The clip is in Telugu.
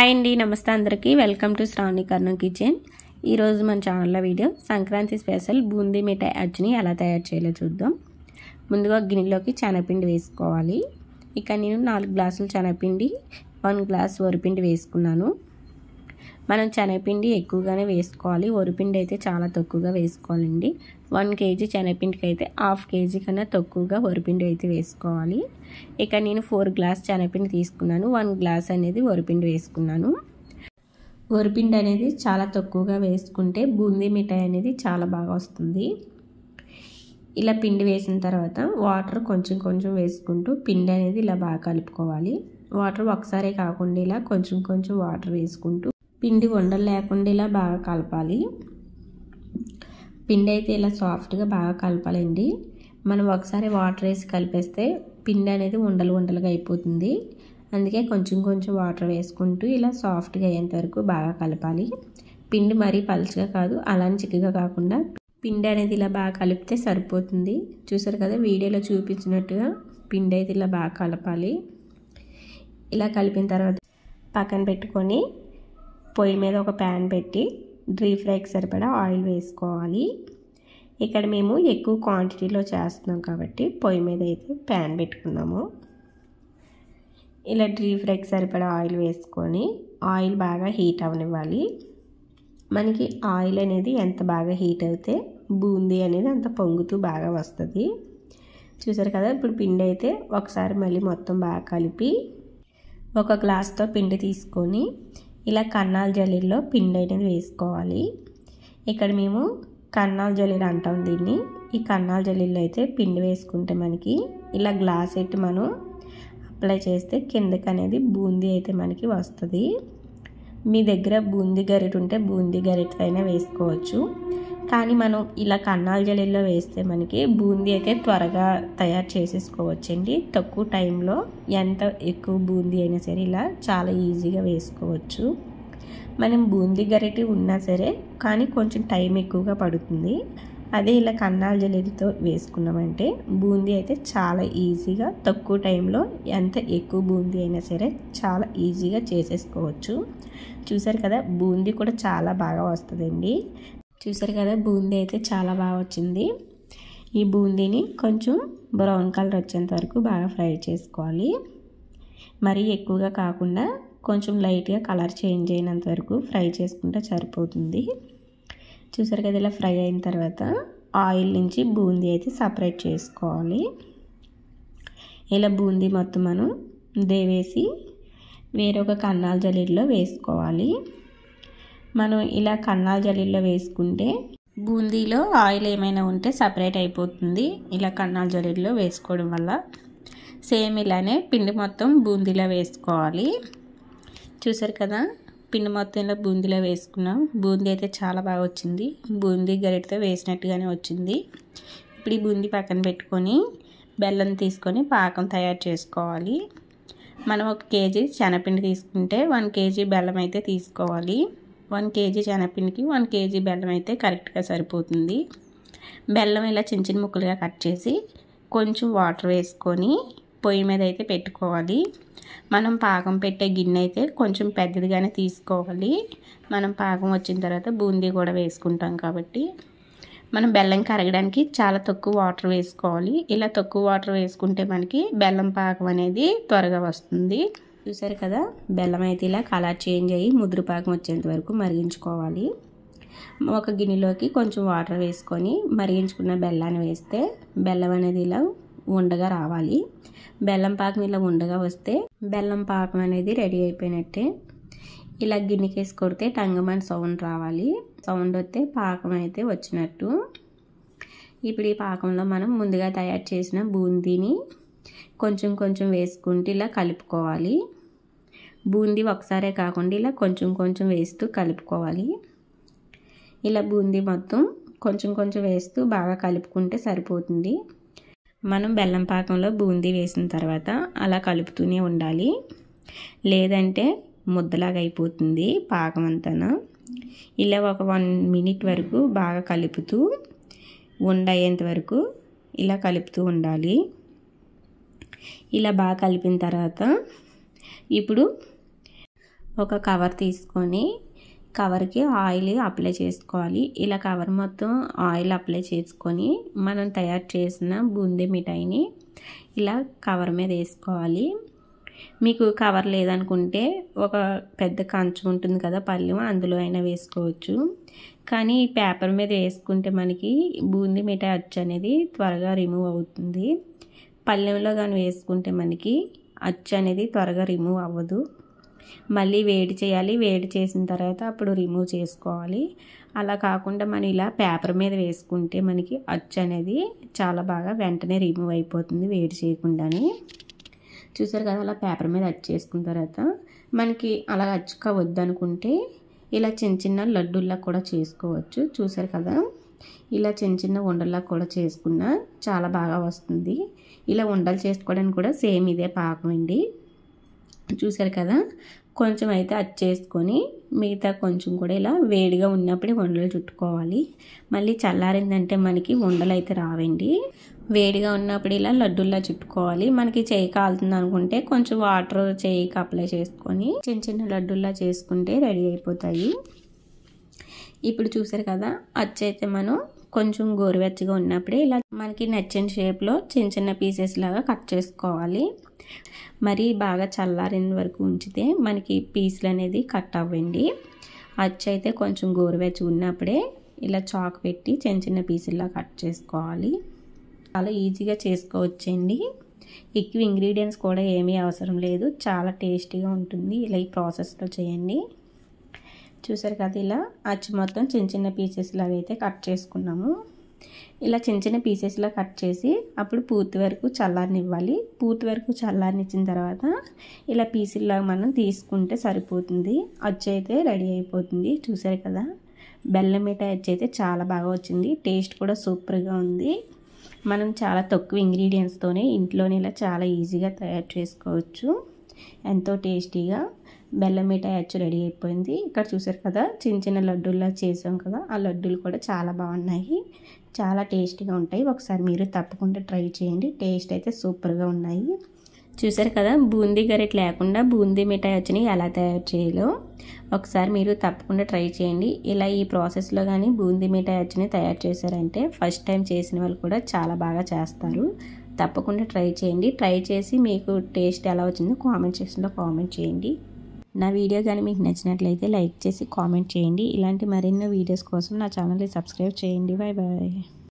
హాయ్ అండి, నమస్తే అందరికీ. Welcome to Shravani Karnam kitchen. ఈరోజు మన ఛానల్లో వీడియో సంక్రాంతి స్పెషల్ బూందీ మిఠాయి అచ్చుని ఎలా తయారు చేయాలో చూద్దాం. ముందుగా గిన్నెలోకి శనగపిండి వేసుకోవాలి. ఇక నేను 4 గ్లాసులు శనగపిండి, 1 గ్లాస్ వరిపిండి వేసుకున్నాను. మనం శనగపిండి ఎక్కువగానే వేసుకోవాలి, వరిపిండి అయితే చాలా తక్కువగా వేసుకోవాలండి. 1 కేజీ శనగపిండికి అయితే 1/2 కేజీ కన్నా తక్కువగా వరిపిండి అయితే వేసుకోవాలి. ఇక నేను 4 గ్లాస్ శనగపిండి తీసుకున్నాను, 1 గ్లాస్ అనేది వరిపిండి వేసుకున్నాను. వరిపిండి అనేది చాలా తక్కువగా వేసుకుంటే బూందీ మిఠాయి అనేది చాలా బాగా వస్తుంది. ఇలా పిండి వేసిన తర్వాత వాటర్ కొంచెం కొంచెం వేసుకుంటూ పిండి అనేది ఇలా బాగా కలుపుకోవాలి. వాటర్ ఒకసారి కాకుండా ఇలా కొంచెం కొంచెం వాటర్ వేసుకుంటూ పిండి ఉండలు లేకుండా ఇలా బాగా కలపాలి. పిండి అయితే ఇలా సాఫ్ట్గా బాగా కలపాలండి. మనం ఒకసారి వాటర్ వేసి కలిపేస్తే పిండి అనేది ఉండలు ఉండలుగా అయిపోతుంది. అందుకే కొంచెం కొంచెం వాటర్ వేసుకుంటూ ఇలా సాఫ్ట్గా అయ్యేంత వరకు బాగా కలపాలి. పిండి మరీ పలుచగా కాదు, అలానే చిక్కగా కాకుండా పిండి అనేది ఇలా బాగా కలిపితే సరిపోతుంది. చూసారు కదా, వీడియోలో చూపించినట్టుగా పిండి అయితే ఇలా బాగా కలపాలి. ఇలా కలిపిన తర్వాత పక్కన పెట్టుకొని పొయ్యి మీద ఒక ప్యాన్ పెట్టి డీప్ ఫ్రైకి సరిపడా ఆయిల్ వేసుకోవాలి. ఇక్కడ మేము ఎక్కువ క్వాంటిటీలో చేస్తున్నాం కాబట్టి పొయ్యి మీద అయితే ప్యాన్ పెట్టుకున్నాము. ఇలా డీప్ ఫ్రైకి సరిపడా ఆయిల్ వేసుకొని ఆయిల్ బాగా హీట్ అవనివ్వాలి. మనకి ఆయిల్ అనేది ఎంత బాగా హీట్ అయితే బూందీ అనేది అంత పొంగుతూ బాగా వస్తుంది. చూసారు కదా, ఇప్పుడు పిండి అయితే ఒకసారి మళ్ళీ మొత్తం బాగా కలిపి ఒక గ్లాస్తో పిండి తీసుకొని ఇలా కన్నాల జల్లెడలో పిండి అనేది వేసుకోవాలి. ఇక్కడ మేము కన్నాల జల్లెడ అంటాం దీన్ని. ఈ కన్నాల జల్లెడలో అయితే పిండి వేసుకుంటే మనకి ఇలా గ్లాస్ ఎట్టి మనం అప్లై చేస్తే కిందకి అనేది బూందీ అయితే మనకి వస్తుంది. మీ దగ్గర బూందీ గరిటె ఉంటే బూందీ గరిటెతో అయినా వేసుకోవచ్చు. కానీ మనం ఇలా కన్నాల జల్లెడలో వేస్తే మనకి బూందీ అయితే త్వరగా తయారు చేసేసుకోవచ్చండి. తక్కువ టైంలో ఎంత ఎక్కువ బూందీ అయినా సరే ఇలా చాలా ఈజీగా వేసుకోవచ్చు. మనం బూందీ గరిటె ఉన్నా సరే కానీ కొంచెం టైం ఎక్కువగా పడుతుంది. అదే ఇలా కన్నాల జల్లెడతో వేసుకున్నామంటే బూందీ అయితే చాలా ఈజీగా తక్కువ టైంలో ఎంత ఎక్కువ బూందీ అయినా సరే చాలా ఈజీగా చేసేసుకోవచ్చు. చూసారు కదా, బూందీ కూడా చాలా బాగా వస్తుందండి. చూసారు కదా, బూందీ అయితే చాలా బాగా వచ్చింది. ఈ బూందీని కొంచెం బ్రౌన్ కలర్ వచ్చేంత వరకు బాగా ఫ్రై చేసుకోవాలి. మరీ ఎక్కువగా కాకుండా కొంచెం లైట్గా కలర్ చేంజ్ అయినంత వరకు ఫ్రై చేసుకుంటే సరిపోతుంది. చూసారు కదా, ఇలా ఫ్రై అయిన తర్వాత ఆయిల్ నుంచి బూందీ అయితే సపరేట్ చేసుకోవాలి. ఇలా బూందీ మొత్తం మనం దేవేసి వేరొక కన్నాల జల్లెడలో వేసుకోవాలి. మనం ఇలా కన్నాల జల్లెడలో వేసుకుంటే బూందీలో ఆయిల్ ఏమైనా ఉంటే సపరేట్ అయిపోతుంది ఇలా కన్నాల జల్లెడలో వేసుకోవడం వల్ల. సేమ్ ఇలానే పిండి మొత్తం బూందీలో వేసుకోవాలి. చూసారు కదా, పిండి మొత్తం ఇలా బూందీలో వేసుకున్నాం. బూందీ అయితే చాలా బాగా వచ్చింది. బూందీ గరిటెతో వేసినట్టుగానే వచ్చింది. ఇప్పుడు ఈ బూందీ పక్కన పెట్టుకొని బెల్లం తీసుకొని పాకం తయారు చేసుకోవాలి. మనం 1 కేజీ శనగపిండి తీసుకుంటే 1 కేజీ బెల్లం అయితే తీసుకోవాలి. 1 కేజీ శనగపిండికి 1 కేజీ బెల్లం అయితే కరెక్ట్గా సరిపోతుంది. బెల్లం ఇలా చిన్న చిన్న ముక్కలుగా కట్ చేసి కొంచెం వాటర్ వేసుకొని పొయ్యి మీద అయితే పెట్టుకోవాలి. మనం పాకం పెట్టే గిన్నె అయితే కొంచెం పెద్దదిగానే తీసుకోవాలి. మనం పాకం వచ్చిన తర్వాత బూందీ కూడా వేసుకుంటాం కాబట్టి మనం బెల్లం కరగడానికి చాలా తక్కువ వాటర్ వేసుకోవాలి. ఇలా తక్కువ వాటర్ వేసుకుంటే మనకి బెల్లం పాకం అనేది త్వరగా వస్తుంది. చూసారు కదా, బెల్లం అయితే ఇలా కలర్ చేంజ్ అయ్యి ముదురు పాకం వచ్చేంత వరకు మరిగించుకోవాలి. ఒక గిన్నెలోకి కొంచెం వాటర్ వేసుకొని మరిగించుకున్న బెల్లాన్ని వేస్తే బెల్లం అనేది ఇలా ఉండగా రావాలి. బెల్లం పాకం ఇలా ఉండగా వస్తే బెల్లం పాకం అనేది రెడీ అయిపోయినట్టే. ఇలా గిన్నెకేసి కొడితే టంగమని సౌండ్ రావాలి. సౌండ్ వస్తే పాకం అయితే వచ్చినట్టు. ఇప్పుడు ఈ పాకంలో మనం ముందుగా తయారు చేసిన బూందీని కొంచెం కొంచెం వేసుకుంటూ ఇలా కలుపుకోవాలి. బూందీ ఒకసారే కాకుండా ఇలా కొంచెం కొంచెం వేస్తూ కలుపుకోవాలి. ఇలా బూందీ మొత్తం కొంచెం కొంచెం వేస్తూ బాగా కలుపుకుంటే సరిపోతుంది. మనం బెల్లం పాకంలో బూందీ వేసిన తర్వాత అలా కలుపుతూనే ఉండాలి, లేదంటే ముద్దలాగా అయిపోతుంది పాకం అంతా. ఇలా ఒక 1 మినిట్ వరకు బాగా కలుపుతూ ఉండయ్యేంత వరకు ఇలా కలుపుతూ ఉండాలి. ఇలా బాగా కలిపిన తర్వాత ఇప్పుడు ఒక కవర్ తీసుకొని కవర్కి ఆయిల్ అప్లై చేసుకోవాలి. ఇలా కవర్ మొత్తం ఆయిల్ అప్లై చేసుకొని మనం తయారు చేసిన బూందీ మిఠాయిని ఇలా కవర్ మీద వేసుకోవాలి. మీకు కవర్ లేదనుకుంటే ఒక పెద్ద కంచు ఉంటుంది కదా పళ్ళెం, అందులో అయినా వేసుకోవచ్చు. కానీ ఈ పేపర్ మీద వేసుకుంటే మనకి బూందీ మిఠాయి అచ్చు అనేది త్వరగా రిమూవ్ అవుతుంది. పళ్ళెంలో కానీ వేసుకుంటే మనకి అచ్చు అనేది త్వరగా రిమూవ్ అవ్వదు. మళ్ళీ వేడి చేయాలి, వేడి చేసిన తర్వాత అప్పుడు రిమూవ్ చేసుకోవాలి. అలా కాకుండా మనం ఇలా పేపర్ మీద వేసుకుంటే మనకి అచ్చు అనేది చాలా బాగా వెంటనే రిమూవ్ అయిపోతుంది వేడి చేయకుండానే. చూసారు కదా, అలా పేపర్ మీద అచ్చు చేసుకున్న తర్వాత మనకి అలా అచ్చుక వద్దనుకుంటే ఇలా చిన్న చిన్న లడ్డూల్లా కూడా చేసుకోవచ్చు. చూసారు కదా, ఇలా చిన్న చిన్న ఉండల్లా కూడా చేసుకున్నా చాలా బాగా వస్తుంది. ఇలా ఉండలు చేసుకోవడానికి కూడా సేమ్ ఇదే పాకం అండి. చూసారు కదా, కొంచెం అయితే అచ్చేసుకొని మిగతా కొంచెం కూడా ఇలా వేడిగా ఉన్నప్పుడే ఉండలు చుట్టుకోవాలి. మళ్ళీ చల్లారిందంటే మనకి ఉండలు అయితే రావండి. వేడిగా ఉన్నప్పుడు ఇలా లడ్డూల్లా చుట్టుకోవాలి. మనకి చేయి కాలుతుంది అనుకుంటే కొంచెం వాటర్ చేయికి అప్లై చేసుకొని చిన్న చిన్న లడ్డూల్లా చేసుకుంటే రెడీ అయిపోతాయి. ఇప్పుడు చూసారు కదా, అచ్చు అయితే మనం కొంచెం గోరువెచ్చగా ఉన్నప్పుడే ఇలా మనకి నచ్చిన షేప్లో చిన్న చిన్న పీసెస్ లాగా కట్ చేసుకోవాలి. మరి బాగా చల్లారిన వరకు ఉంచితే మనకి పీసులు అనేది కట్ అవ్వండి. అచ్చు అయితే కొంచెం గోరువెచ్చగా ఉన్నప్పుడే ఇలా చాక్ పెట్టి చిన్న చిన్న పీసుల్లా కట్ చేసుకోవాలి. చాలా ఈజీగా చేసుకోవచ్చండి. ఎక్కువ ఇంగ్రీడియంట్స్ కూడా ఏమీ అవసరం లేదు, చాలా టేస్టీగా ఉంటుంది. ఇలా ఈ ప్రాసెస్లో చేయండి. చూసారు కదా, ఇలా అచ్చు మొత్తం చిన్న చిన్న పీసెస్ లాగా అయితే కట్ చేసుకున్నాము. ఇలా చిన్న చిన్న పీసెస్లా కట్ చేసి అప్పుడు పూర్తి వరకు చల్లారనివ్వాలి. పూర్తి వరకు చల్లారనిచ్చిన తర్వాత ఇలా పీసుల్లాగా మనం తీసుకుంటే సరిపోతుంది. అచ్చు అయితే రెడీ అయిపోతుంది. చూసారు కదా, బెల్లం మిఠాయి అచ్చు అయితే చాలా బాగా వచ్చింది. టేస్ట్ కూడా సూపర్గా ఉంది. మనం చాలా తక్కువ ఇంగ్రీడియంట్స్తోనే ఇంట్లోనే ఇలా చాలా ఈజీగా తయారు చేసుకోవచ్చు. ఎంతో టేస్టీగా బెల్లం మిఠాయి అచ్చు రెడీ అయిపోయింది. ఇక్కడ చూసారు కదా, చిన్న చిన్న లడ్డూల్లా చేసాం కదా, ఆ లడ్డూలు కూడా చాలా బాగున్నాయి, చాలా టేస్టీగా ఉంటాయి. ఒకసారి మీరు తప్పకుండా ట్రై చేయండి. టేస్ట్ అయితే సూపర్గా ఉన్నాయి. చూసారు కదా, బూందీ గరిట లేకుండా బూందీ మిఠాయి అచ్చుని ఎలా తయారు చేయాలో ఒకసారి మీరు తప్పకుండా ట్రై చేయండి. ఇలా ఈ ప్రాసెస్లో కానీ బూందీ మిఠాయి అచ్చుని తయారు చేశారంటే ఫస్ట్ టైం చేసిన వాళ్ళు కూడా చాలా బాగా చేస్తారు. తప్పకుండా ట్రై చేయండి. ట్రై చేసి మీకు టేస్ట్ ఎలా వచ్చిందో కామెంట్ సెక్షన్లో కామెంట్ చేయండి. నా వీడియో కానీ మీకు నచ్చినట్లయితే లైక్ చేసి కామెంట్ చేయండి. ఇలాంటి మరిన్నో వీడియోస్ కోసం నా ఛానల్ని సబ్స్క్రైబ్ చేయండి. Bye bye.